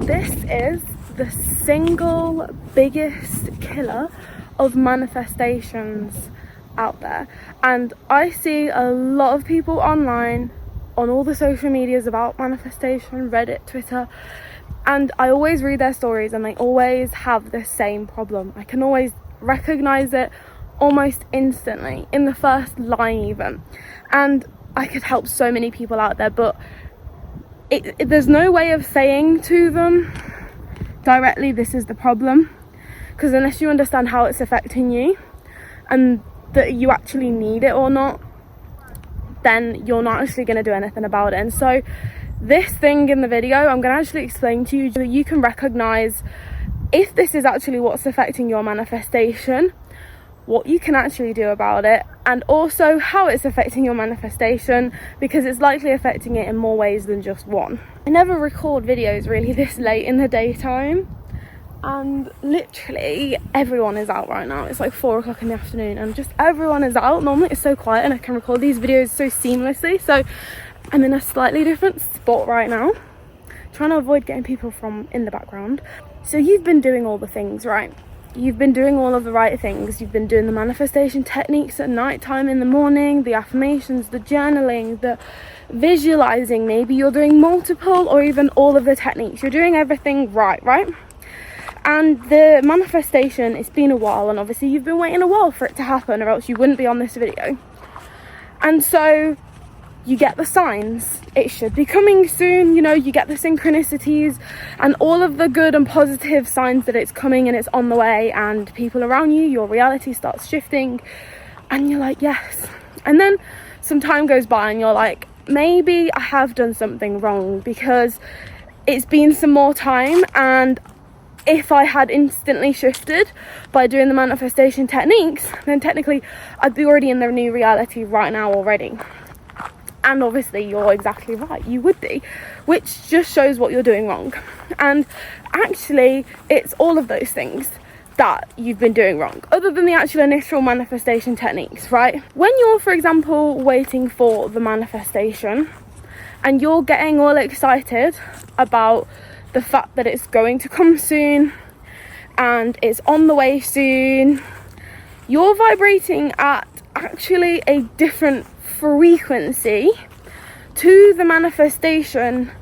This is the single biggest killer of manifestations out there, and I see a lot of people online on all the social medias about manifestation, Reddit, Twitter, and I always read their stories and they always have the same problem. I can always recognize it almost instantly in the first line even, and I could help so many people out there, but there's no way of saying to them directly this is the problem, because unless you understand how it's affecting you and that you actually need it or not, then you're not actually going to do anything about it. And so this thing in the video, I'm going to actually explain to you so that you can recognize if this is actually what's affecting your manifestation, what you can actually do about it, and also how it's affecting your manifestation, because it's likely affecting it in more ways than just one. I never record videos really this late in the daytime, and literally everyone is out right now. It's like 4 o'clock in the afternoon and just everyone is out. Normally it's so quiet and I can record these videos so seamlessly, so I'm in a slightly different spot right now, trying to avoid getting people from in the background. So you've been doing all the things, right? You've been doing all of the right things. You've been doing the manifestation techniques at night time, in the morning, the affirmations, the journaling, the visualizing. Maybe you're doing multiple or even all of the techniques. You're doing everything right? And the manifestation, it's been a while, and obviously you've been waiting a while for it to happen, or else you wouldn't be on this video. And so you get the signs, it should be coming soon, you know, you get the synchronicities and all of the good and positive signs that it's coming and it's on the way, and people around you, your reality starts shifting, and you're like, yes. And then some time goes by and you're like, maybe I have done something wrong, because it's been some more time, and if I had instantly shifted by doing the manifestation techniques, then technically I'd be already in the new reality right now already. And obviously you're exactly right, you would be, which just shows what you're doing wrong. And actually it's all of those things that you've been doing wrong, other than the actual initial manifestation techniques, right? When you're, for example, waiting for the manifestation and you're getting all excited about the fact that it's going to come soon and it's on the way soon, you're vibrating at actually a different frequency to the manifestation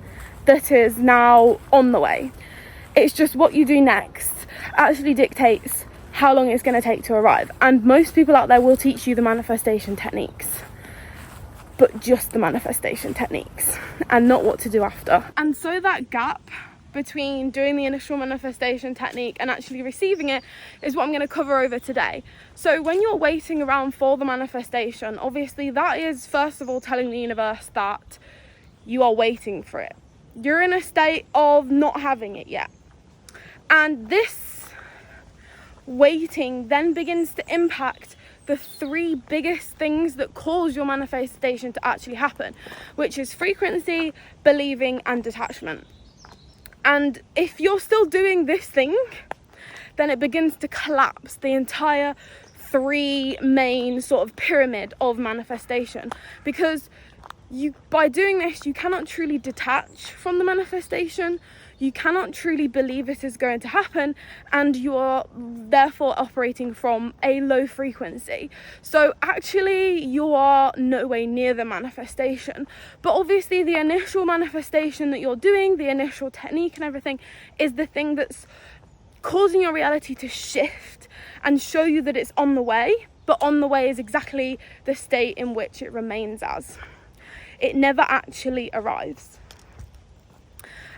that is now on the way. It's just what you do next actually dictates how long it's going to take to arrive. And most people out there will teach you the manifestation techniques, but just the manifestation techniques and not what to do after. And so that gap between doing the initial manifestation technique and actually receiving it is what I'm going to cover over today. So when you're waiting around for the manifestation, obviously that is first of all telling the universe that you are waiting for it. You're in a state of not having it yet. And this waiting then begins to impact the 3 biggest things that cause your manifestation to actually happen, which is frequency, believing, and detachment. And if you're still doing this thing, then it begins to collapse the entire 3 main sort of pyramid of manifestation, because by doing this, you cannot truly detach from the manifestation, you cannot truly believe it is going to happen, and you are therefore operating from a low frequency. So actually you are no way near the manifestation. But obviously the initial manifestation that you're doing, the initial technique and everything, is the thing that's causing your reality to shift and show you that it's on the way. But on the way is exactly the state in which it remains as. It never actually arrives.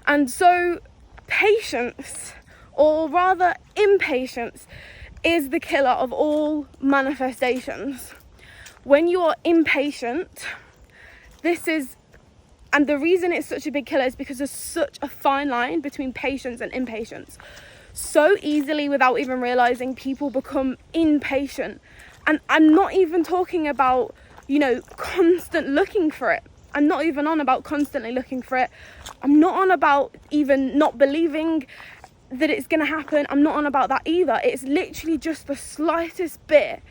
And so patience, or rather impatience, is the killer of all manifestations. When you are impatient, and the reason it's such a big killer is because there's such a fine line between patience and impatience. So easily, without even realizing, people become impatient. And I'm not even talking about, constant looking for it. I'm not even on about constantly looking for it. I'm not on about even not believing that it's going to happen. I'm not on about that either. It's literally just the slightest bit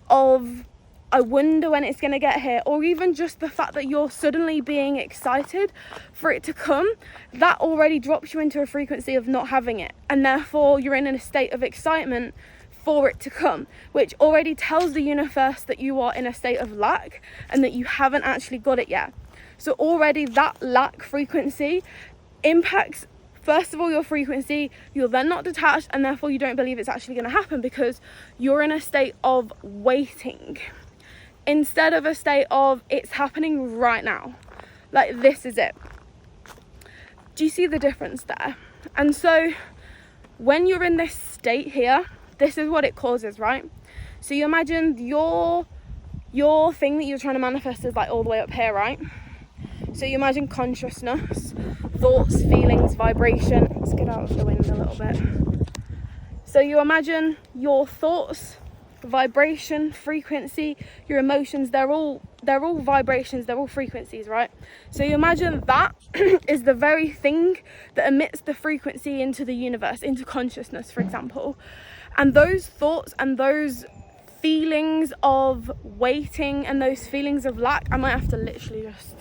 of I wonder when it's going to get here, or even just the fact that you're suddenly being excited for it to come, that already drops you into a frequency of not having it, and therefore you're in a state of excitement for it to come, which already tells the universe that you are in a state of lack and that you haven't actually got it yet. So already that lack frequency impacts, first of all, your frequency. You're then not detached, and therefore you don't believe it's actually going to happen because you're in a state of waiting instead of a state of it's happening right now, like this is it. Do you see the difference there? And so when you're in this state here, this is what it causes, right? So you imagine your thing that you're trying to manifest is like all the way up here, right? So you imagine consciousness, thoughts, feelings, vibration. Let's get out of the wind a little bit. So you imagine your thoughts, vibration, frequency, your emotions, they're all vibrations, they're all frequencies, right? So you imagine that is the very thing that emits the frequency into the universe, into consciousness, for example. And those thoughts and those feelings of waiting and those feelings of lack, I might have to literally just,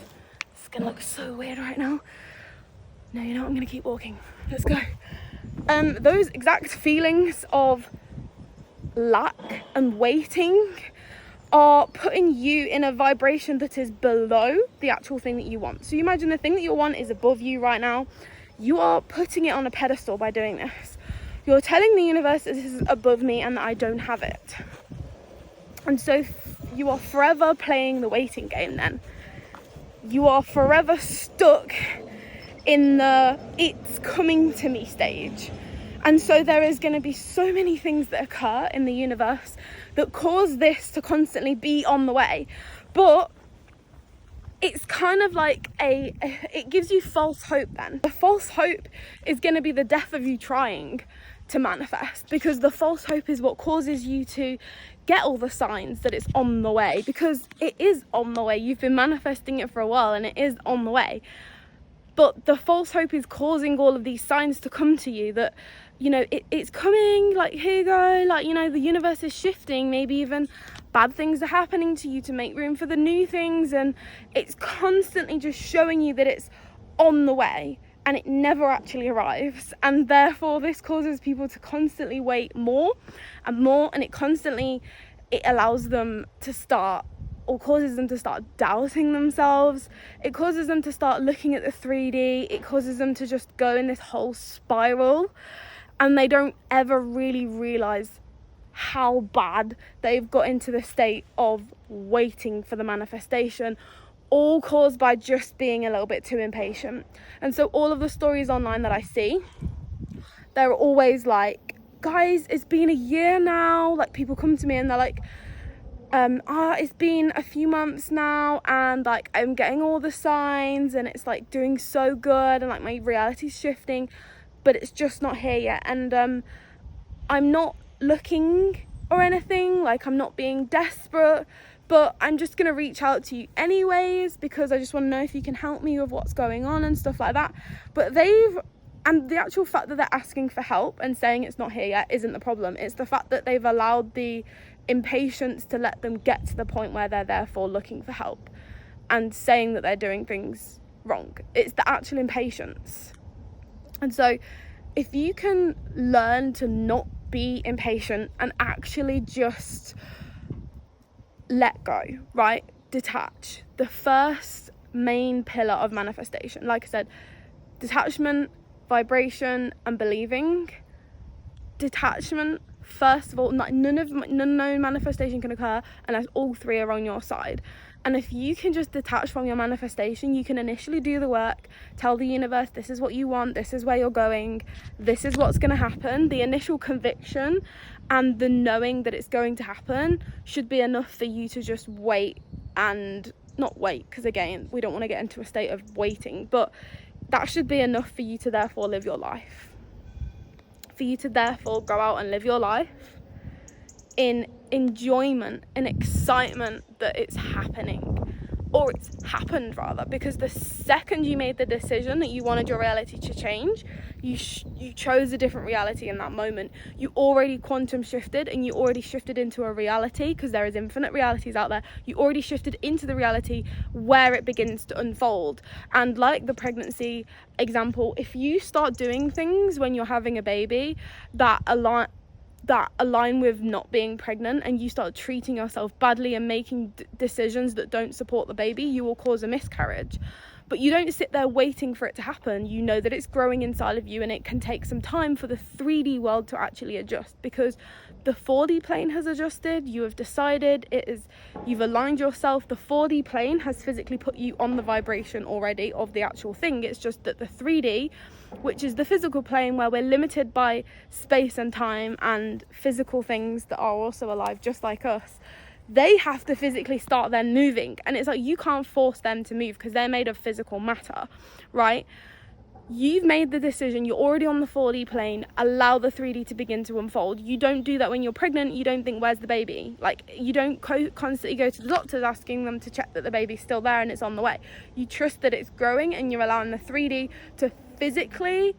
it's gonna look so weird right now. No, you know what, I'm gonna keep walking. Let's go. Those exact feelings of lack and waiting are putting you in a vibration that is below the actual thing that you want. So you imagine the thing that you want is above you right now. You are putting it on a pedestal by doing this. You're telling the universe that this is above me and that I don't have it. And so you are forever playing the waiting game then. You are forever stuck in the it's coming to me stage. And so there is going to be so many things that occur in the universe that cause this to constantly be on the way. But it's kind of like it gives you false hope then. The false hope is going to be the death of you trying to manifest, because the false hope is what causes you to get all the signs that it's on the way, because it is on the way. You've been manifesting it for a while and it is on the way. But the false hope is causing all of these signs to come to you that, you know, it's coming, like, here you go, like, you know, the universe is shifting, maybe even bad things are happening to you to make room for the new things, and it's constantly just showing you that it's on the way, and it never actually arrives. And therefore this causes people to constantly wait more and more, and it allows them to start, or causes them to start doubting themselves. It causes them to start looking at the 3D. It causes them to just go in this whole spiral, and they don't ever really realize how bad they've got into the state of waiting for the manifestation, all caused by just being a little bit too impatient. And so all of the stories online that I see, they're always like, guys, it's been a year now. Like, people come to me and they're like, it's been a few months now, and like I'm getting all the signs and it's like doing so good, and like my reality's shifting, but it's just not here yet. And I'm not looking or anything, like I'm not being desperate, but I'm just gonna reach out to you anyways because I just want to know if you can help me with what's going on and stuff like that. But and the actual fact that they're asking for help and saying it's not here yet isn't the problem. It's the fact that they've allowed the impatience to let them get to the point where they're therefore looking for help and saying that they're doing things wrong. It's the actual impatience. And so if you can learn to not be impatient and actually just let go, right? Detach. The first main pillar of manifestation, like I said, detachment, vibration, and believing. Detachment, first of all, no manifestation can occur unless all three are on your side. And if you can just detach from your manifestation, you can initially do the work, tell the universe this is what you want, this is where you're going, this is what's going to happen. The initial conviction and the knowing that it's going to happen should be enough for you to just wait, and not wait, because again, we don't want to get into a state of waiting, but that should be enough for you to therefore live your life. For you to therefore go out and live your life in enjoyment and excitement that it's happening. or it's happened rather, because the second you made the decision that you wanted your reality to change, you chose a different reality in that moment. You already quantum shifted, and you already shifted into a reality, because there is infinite realities out there. You already shifted into the reality where it begins to unfold. And like the pregnancy example, if you start doing things when you're having a baby that align with not being pregnant, and you start treating yourself badly and making decisions that don't support the baby, you will cause a miscarriage. But you don't sit there waiting for it to happen. You know that it's growing inside of you, and it can take some time for the 3D world to actually adjust, because the 4D plane has adjusted. You have decided you've aligned yourself. The 4D plane has physically put you on the vibration already of the actual thing. It's just that the 3D, which is the physical plane where we're limited by space and time and physical things that are also alive just like us, they have to physically start then moving. And it's like, you can't force them to move because they're made of physical matter, right? You've made the decision, you're already on the 4D plane, allow the 3D to begin to unfold. You don't do that when you're pregnant. You don't think, where's the baby? Like, you don't constantly go to the doctors asking them to check that the baby's still there and it's on the way. You trust that it's growing, and you're allowing the 3D to physically,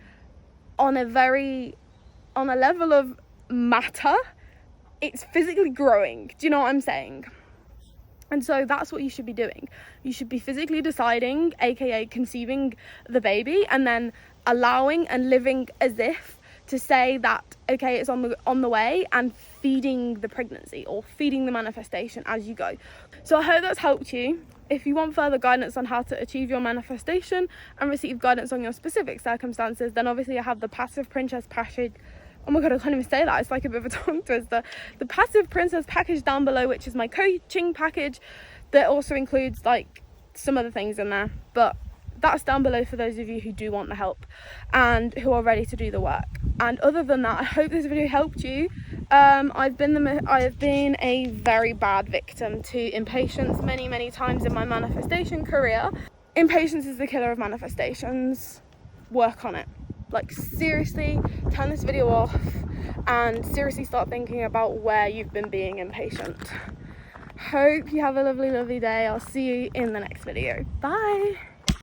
on a level of matter, it's physically growing. Do you know what I'm saying? And so that's what you should be doing. You should be physically deciding, aka conceiving the baby, and then allowing and living as if to say that, okay, it's on the way, and feeding the pregnancy or feeding the manifestation as you go. So I hope that's helped you. If you want further guidance on how to achieve your manifestation and receive guidance on your specific circumstances, then obviously I have the Passive Princess package. Oh my god, I can't even say that, it's like a bit of a tongue twister. The Passive Princess package down below, which is my coaching package that also includes like some other things in there, but that's down below for those of you who do want the help and who are ready to do the work. And other than that, I hope this video helped you. I have been a very bad victim to impatience many times in my manifestation career. Impatience is the killer of manifestations. Work on it. Like, seriously, turn this video off and seriously start thinking about where you've been being impatient. Hope you have a lovely day. I'll see you in the next video. Bye.